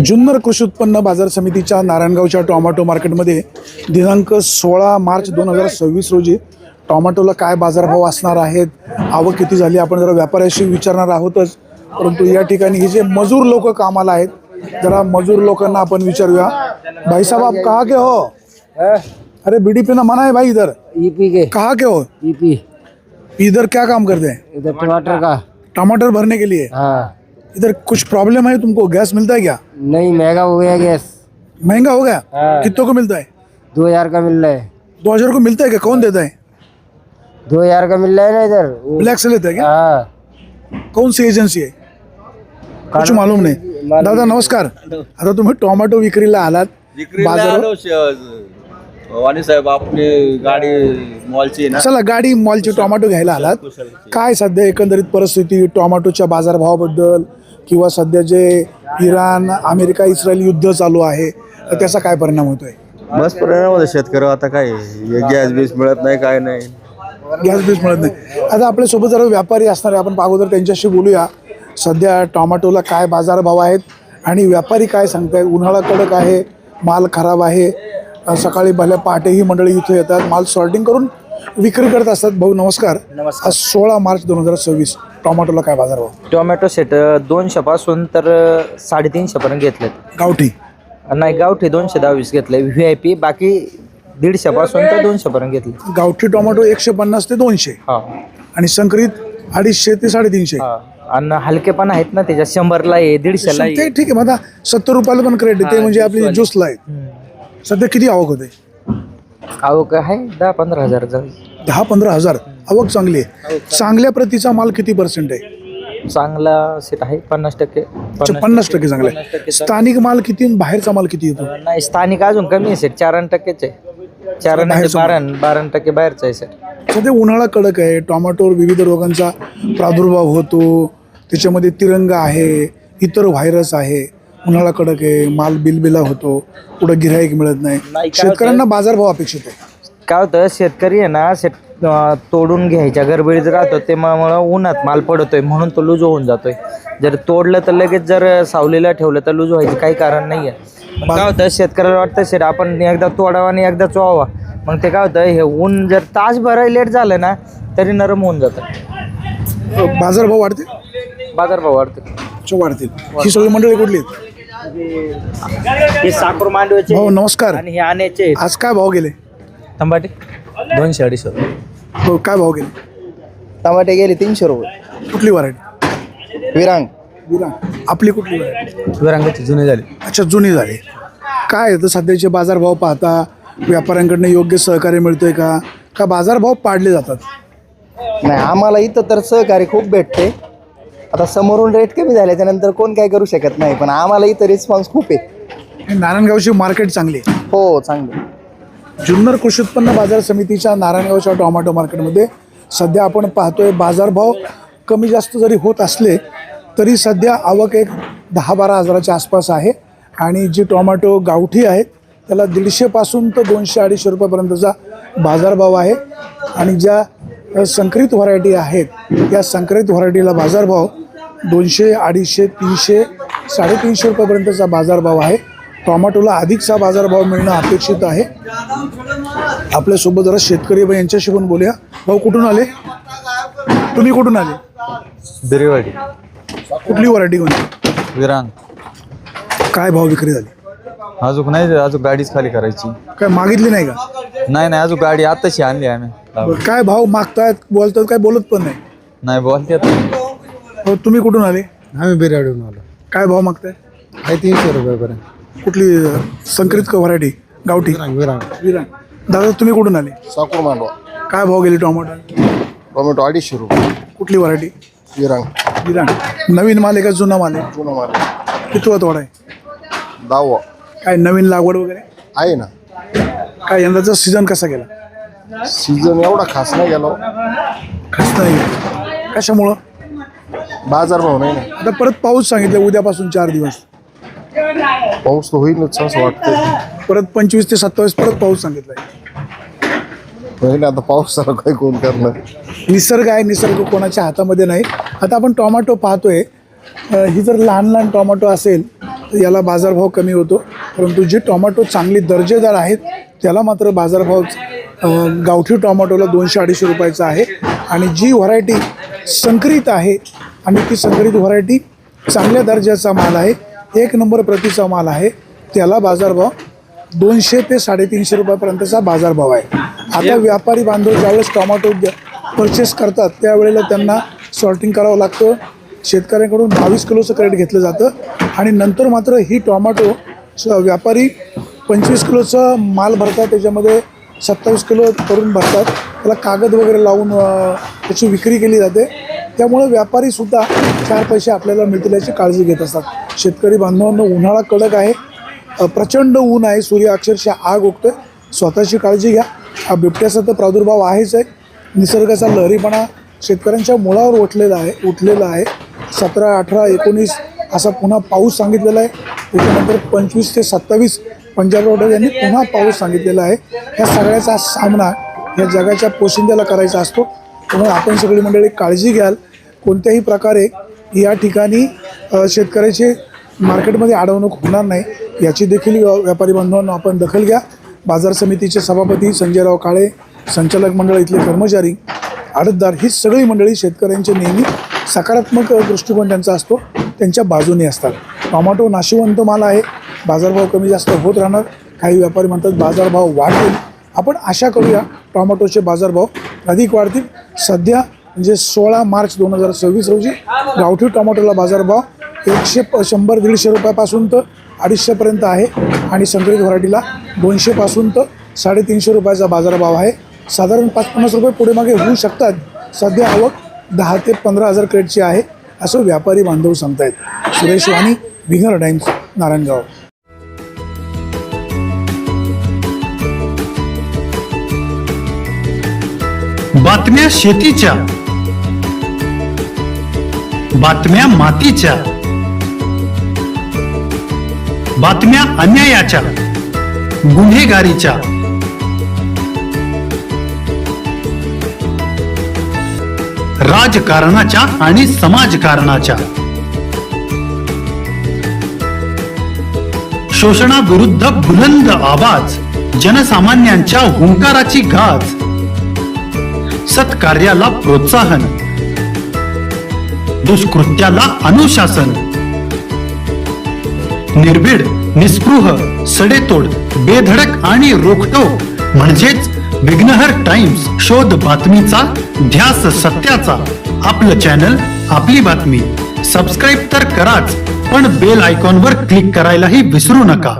जुन्नर कृषी उत्पन्न बाजार समितीच्या नारायणगावच्या टोमॅटो मार्केटमध्ये दिनांक 16 मार्च 2026 रोजी टोमॅटोला काय बाजारभाव असणार आहेत, आवक किती झाली, आपण जरा व्यापाऱ्याशी विचारणार आहोतच. परंतु या ठिकाणी हे जे मजूर लोक कामाला आहेत, जरा मजूर लोकांना आपण विचारूया. भाई साहब, आप कहाँ के हो? अरे बीडी पीना मना है भाई इधर. ईपी के कहाँ के हो? ईपी इधर क्या काम करते हैं? इधर टमाटर का। टमाटर भरने के लिए. हाँ, इधर कुछ प्रॉब्लम है तुमको? गैस मिलता है क्या? नहीं महंगा हो गया गैस। महंगा हो गया? हाँ। कितनों को मिलता है? 2000 का मिल रहा है। 2000 को मिलता है क्या? कौन देता है? 2000 का मिल रहा है ना इधर। ब्लैक से लेता है क्या? हाँ, कौन सी एजन्सी आहे? कुछ मालूम नाही. दादा नमस्कार. आता तुम्ही टोमॅटो विक्रीला आलात बाजारात. वाणी साहेब, आपली गाडी मॉलची ना. चला, गाडी मॉलची टोमॅटो घ्यायला आलात. काय सध्या एकंदरीत परिस्थिती टोमॅटोच्या बाजारभावाबद्दल, किंवा सध्या जे इराण अमेरिका इस्रायल युद्ध चालू आहे तर त्याचा काय परिणाम होतोय? मस्त परिणाम होता शेतकरी. आता काय गॅस बीस मिळत नाही, काय नाही. गॅस बीस मिळत नाही. आता आपल्यासोबत जरा व्यापारी असणार आहे, आपण अगोदर त्यांच्याशी बोलूया. सध्या टोमॅटोला काय बाजारभाव आहेत आणि व्यापारी काय सांगतायत. उन्हाळा कडक आहे, माल खराब आहे. सकाळी भल्या पहाटे ही मंडळी इथे येतात, माल सॉर्टिंग करून विक्री करत असतात. भाऊ नमस्कार. आज 16 मार्च 2026 टोमॅटोला काय बाजारभाव? टोमॅटो सेट 200 पासून तर 350 पर्यंत घेतलेत. गावठी नाही, गावठी 220 घेतले. VIP बाकी 150 पासून तर 200 पर्यंत घेतले. गावठी टोमॅटो 150 ते 200 हा, आणि संकरित 250 ते 350. हा. आणि हलके पण आहेत ना त्याच्यात. 100ला आहे, 150ला ते ठीक आहे. मग आता 70 रुपयाला पण क्रेट आहे, ते म्हणजे आपली ज्यूसला आहे. सध्या किती आवक होते? आवक आहे 10-15 हजार. 10-15 हजार आवक चांगली आहे. चांगल्या प्रतीचा माल किती पर्सेंट आहे? चांगला सेट आहे 50%. 50% चांगला आहे. स्थानिक माल किती आणि बाहेरचा माल किती येतो? नाही, स्थानिक अजून कमी आहे सेट. 4% आहे. 12% बाहेरचा आहे सेट. सध्या उन्हाळा कडक आहे, टोमॅटोवर विविध रोगांचा प्रादुर्भाव होतो. त्याच्यामध्ये तिरंगा आहे, इतर व्हायरस आहे. उन्हाळा कडक आहे, माल बिलबिला होतो, पुढे गिऱ्हाईक मिळत नाही. शेतकऱ्यांना बाजारभाव अपेक्षित आहे. काय होतं, शेतकरी आहे ना सेट तोडून घ्यायच्या गडबडीत राहतो. ते मुळे उन्हात माल पडतोय म्हणून तो लूज होऊन जातोय. जर तोडलं तर लगेच, जर सावलीला ठेवलं तर लूज व्हायचं काही कारण नाही आहे. काय होतं, शेतकऱ्याला वाटतं शेट आपण एकदा तोडावा आणि एकदा चोवावा. मग ते काय होतं, हे ऊन जर तासभर लेट झालं ना तरी नरम होऊन जातं. बाजारभाव वाढते, बाजारभाव वाढतो. वाढतील. ही सगळी मंडळी कुठली आहेत? हे साखर मांडवाचे. भाऊ नमस्कार. आणि हे आण्याचे. आज काय भाव गेले? टमाटे 200-250 रुपये. हो, काय भाव गेले? टमाटे गेले 300 रुपये. कुठली व्हरायटी? विरांग. विरांग. आपली कुठली व्हरायटी? विरांगाचे जुने झाले. अच्छा, जुनी झाली. काय आहे तर सध्याचे बाजारभाव पाहता व्यापाऱ्यांकडनं योग्य सहकार्य मिळतोय का, का बाजारभाव पाडले जातात? नाही, आम्हाला इथं तर सहकार्य खूप भेटते. आता समोरून रेट कमी झाल्याच्या नंतर कोण काय करू शकत नाही, पण आम्हाला इथं रिस्पॉन्स खूप आहे. हे नारायणगावची मार्केट चांगली आहे. हो, चांगलं. जुन्नर कृषी उत्पन्न बाजार समितीच्या नारायणगावच्या टोमॅटो मार्केटमध्ये सध्या आपण पाहतोय बाजारभाव कमी जास्त जरी होत असले तरी सध्या आवक एक 10-12 हजाराच्या आसपास आहे. आणि जी टोमॅटो गावठी आहेत त्याला 150 पासून तर 200-250 रुपयापर्यंतचा बाजारभाव आहे. आणि ज्या संकरित व्हरायटी आहेत या संकरित व्हरायटीला बाजारभाव 200, 250, 300, 350 रुपयापर्यंतचा बाजारभाव आहे. टोमॅटोला अधिकचा बाजारभाव मिळणं अपेक्षित आहे. आपल्यासोबत जरा शेतकरी यांच्याशी पण बोलूया. भाऊ कुठून आले? तुम्ही कुठून आले? बिरेवाडी. कुठली व्हरायटी कोणती? विरांग. काय भाव विक्री झाली? अजून नाही, अजून गाडीच खाली करायची. काय मागितली नाही का? नाही, अजून गाडी आताशी आणली आम्ही. बरं, काय भाव मागतायत, बोलतात, काय बोलत पण नाही? नाही बोलते. हो, तुम्ही कुठून आले? आम्ही बिराडून आलो. काय भाव मागताय? आहे 300 रुपयापर्यंत. कुठली संकरित का व्हरायटी? गावठी. विरांग. विरांग. दादा तुम्ही कुठून आले? साखर मांडवा. काय भाव गेले टोमॅटो? टोमॅटो 250 रुपये. कुठली व्हरायटी? विरांग. विरांग. नवीन माल आहे का जुना माल आहे? जुना माल. कितवा तोडा आहे? 10वा. काय नवीन लागवड वगैरे आहे ना. काय यंदाचा सीझन कसा गेला? सीझन एवढा खास नाही गेलो. खास नाही. कशामुळं? बाजारभाव नाही ना. आता परत पाऊस सांगितलं उद्यापासून 4 दिवस. पाऊस तर होईलच असं वाटतं. परत 25 ते 27 परत पाऊस सांगितलाय. होईल आता पावसाला काय कोण करणार. निसर्ग आहे, निसर्ग कोणाच्या हातामध्ये नाही. आता आपण टोमॅटो पाहतोय, ही जर लहान लहान टोमॅटो असेल तर याला बाजारभाव कमी होतो. परंतु जे टोमॅटो चांगली दर्जेदार आहेत त्याला मात्र बाजारभाव गावठी टोमॅटोला 200-250 रुपयाचा आहे. आणि जी व्हरायटी संकरित आहे आणि ती संकरित व्हरायटी चांगल्या दर्जाचा माल आहे, 1 नंबर प्रतीचा माल आहे, त्याला बाजारभाव 200 ते 350 रुपयापर्यंतचा बाजारभाव आहे. आता व्यापारी बांधव ज्यावेळेस टोमॅटो परचेस करतात त्यावेळेला त्यांना सॉर्टिंग करावं लागतं. शेतकऱ्यांकडून 22 किलोचं क्रेट घेतलं जातं आणि नंतर मात्र ही टोमॅटो व्यापारी 25 किलोचं माल भरतात, त्याच्यामध्ये 27 किलो करून भरतात. त्याला कागद वगैरे लावून त्याची विक्री केली जाते. त्यामुळे व्यापारीसुद्धा 4 पैसे आपल्याला मिळतील याची काळजी घेत असतात. शेतकरी बांधवांना उन्हाळा कडक आहे, प्रचंड ऊन आहे, सूर्य अक्षरशः आग ओकतोय. स्वतःची काळजी घ्या. हा बिबट्याचा तर प्रादुर्भाव आहेच आहे. निसर्गाचा लहरीपणा शेतकऱ्यांच्या मुळावर उठलेला आहे. 17, 18, 19 असा पुन्हा पाऊस सांगितलेला आहे. त्याच्यानंतर 25 ते 27 पंजाब रोडर यांनी पुन्हा पाऊस सांगितलेला आहे. या सगळ्याचा सामना या जगाच्या पोशिंद्याला करायचा असतो. त्यामुळे आपण सगळी मंडळी काळजी घ्याल. कोणत्याही प्रकारे या ठिकाणी शेतकऱ्याची मार्केटमध्ये अडवणूक होणार नाही याची देखील व्यापारी बांधवांना आपण दखल घ्या. बाजार समितीचे सभापती संजयराव काळे, संचालक मंडळ इथले कर्मचारी, आडतदार ही सगळी मंडळी शेतकऱ्यांचे नेहमी सकारात्मक दृष्टिकोन त्यांचा असतो, त्यांच्या बाजूने असतात. टोमॅटो नाशिवंत माल आहे, बाजारभाव कमी जास्त होत राहणार. काही व्यापारी म्हणतात बाजारभाव वाढतील. आपण आशा करूया टोमॅटोचे बाजारभाव अधिक वाढतील. सध्या म्हणजे 16 मार्च 2026 रोजी गावठी टोमॅटोला बाजारभाव 100-150 रुपयापासून तर 250पर्यंत आहे आणि संकरित व्हरायटीला 200 पासून तर 350 रुपयाचा बाजारभाव आहे. साधारण 5-50 रुपये पुढे मागे होऊ शकतात. सध्या आवक 10 ते 15 हजार क्रेटची आहे असं व्यापारी बांधव सांगतायत. सुरेश वाणी, विंगर टाइम्स, नारायणगाव. बातम्या शेतीच्या, बातम्या मातीच्या, बातम्या अन्यायाच्या, गुन्हेगारीच्या, राजकारणाच्या आणि समाजकारणाच्या, शोषणाविरुद्ध बुलंद आवाज, जनसामान्यांच्या हुंकाराची गाज, सत्कार्याला प्रोत्साहन, दुष्कृत्याला अनुशासन, निर्भीड, निस्पृह, सडेतोड, बेधडक आणि रोखटोक म्हणजेच विघ्नहर टाइम्स. शोध बातमीचा, ध्यास सत्याचा. आपलं चॅनल, आपली बातमी. सबस्क्राईब तर कराच, पण बेल आयकॉनवर क्लिक करायलाही विसरू नका.